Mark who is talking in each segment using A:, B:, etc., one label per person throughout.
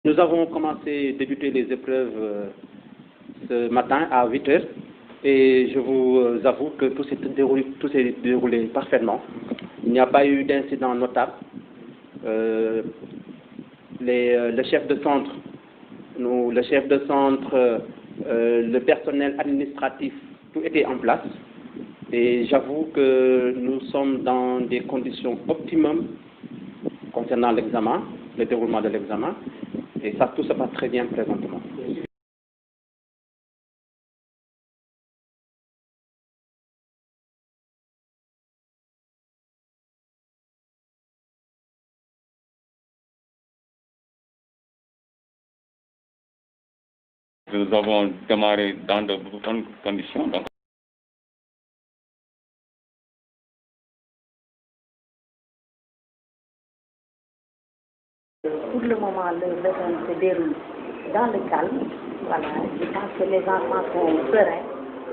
A: Nous avons débuté les épreuves ce matin à 8 heures et je vous avoue que tout s'est déroulé parfaitement. Il n'y a pas eu d'incident notable. Le chef de centre, le personnel administratif, tout était en place. Et j'avoue que nous sommes dans des conditions optimum concernant l'examen, le déroulement de l'examen. Et ça, tout se passe très bien présentement.
B: Nous avons démarré dans de bonnes conditions. Donc.
C: Pour le moment, le leçon se déroule dans le calme. Voilà. Je pense que les enfants sont sereins.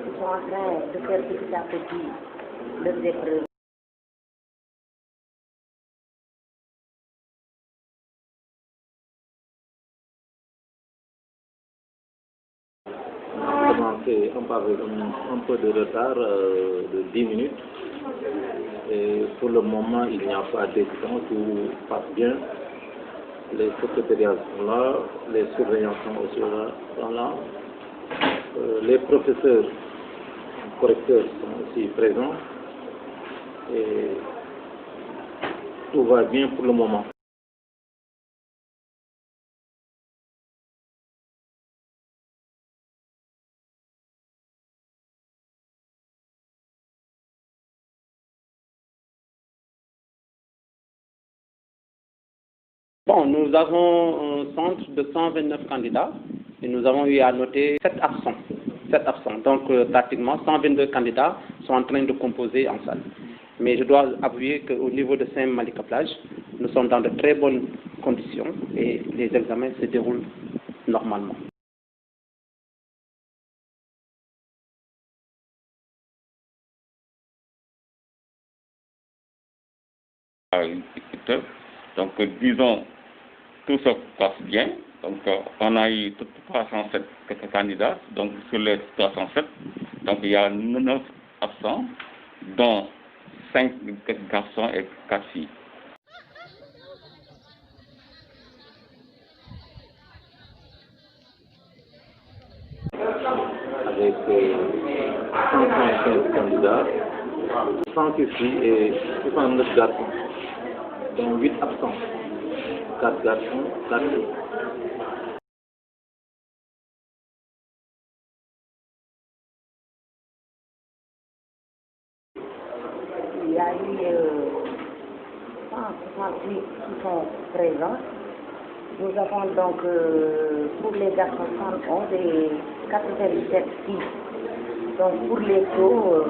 C: Ils sont en train de faire petit à petit leurs épreuves.
D: On a commencé avec un peu de retard de 10 minutes. Et pour le moment, il n'y a pas d'accident, tout passe bien. Les secrétariats sont là, les surveillants sont aussi là. Les professeurs, correcteurs sont aussi présents. Et tout va bien pour le moment.
A: Bon, nous avons un centre de 129 candidats et nous avons eu à noter 7 absents. 7 absents. Donc, pratiquement 122 candidats sont en train de composer en salle. Mais je dois avouer qu'au niveau de Saint-Malika-Plage, nous sommes dans de très bonnes conditions et les examens se déroulent normalement.
B: Donc, disons, tout se passe bien. Donc, on a eu 307 candidats. Donc, sur les 307, donc, il y a 9 absents, dont 5 garçons et 4 filles.
D: Avec 115 candidats, 106 filles et 69 garçons, dont 8 absents, 4 garçons, 4 filles.
C: Il y a eu 168 qui sont présents. Nous avons donc pour les garçons 111 et 97 filles. Donc pour les taux,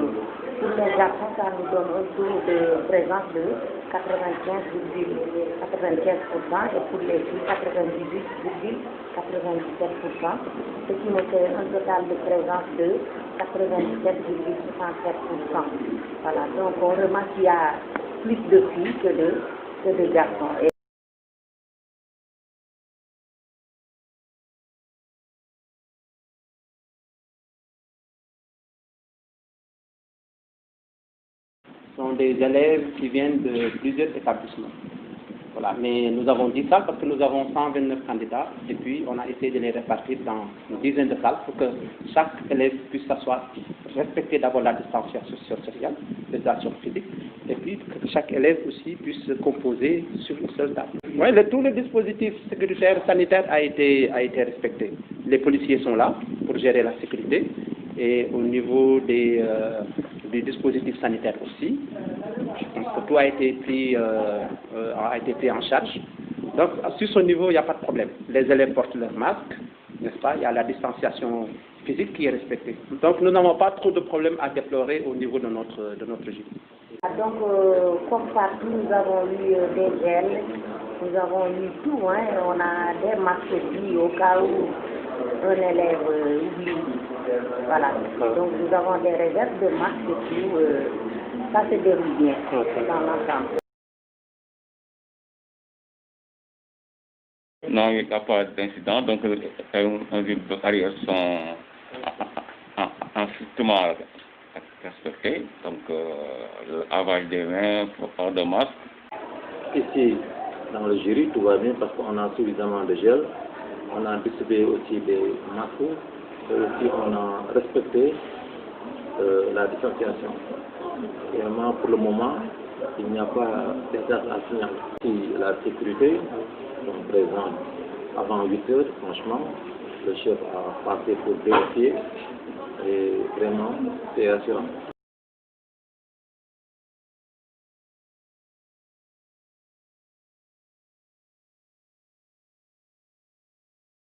C: pour les garçons, ça nous donne un taux de présence de 95,95% et pour les filles 98,97%, ce qui nous fait un total de présence de 97,67%. Voilà, donc on remarque qu'il y a plus de filles que de garçons.
A: Sont des élèves qui viennent de plusieurs établissements. Voilà. Mais nous avons dit ça parce que nous avons 129 candidats et puis on a essayé de les répartir dans une dizaine de salles pour que chaque élève puisse s'asseoir, respecter d'abord la distanciation sociale, la distanciation physique, et puis que chaque élève aussi puisse se composer sur une seule table. Oui, tout le dispositif sécuritaire, sanitaire a été respecté. Les policiers sont là pour gérer la sécurité et au niveau des dispositifs sanitaires aussi. Je pense que tout a été pris en charge. Donc, sur ce niveau, il n'y a pas de problème. Les élèves portent leur masque, n'est-ce pas? Il y a la distanciation physique qui est respectée. Donc, nous n'avons pas trop de problèmes à déplorer au niveau de notre jury.
C: Donc, comme partout, nous avons eu des gels, nous avons eu tout, hein. On a des masques aussi au cas où un élève oublie. Voilà. Donc, nous avons des réserves de masques et tout. Ça se déroule bien dans l'ensemble.
B: Non, il n'y a pas d'incident. Donc, les mesures barrières sont strictement respectées. Donc, le lavage des mains, port de masque.
D: Ici, dans le jury, tout va bien parce qu'on a suffisamment de gel. On a distribué aussi des masques et aussi on a respecté la distanciation. Vraiment, pour le moment, il n'y a pas d'état à signaler. Si la sécurité sont présents avant 8 heures, franchement, le chef a passé pour vérifier et vraiment, c'est assurant.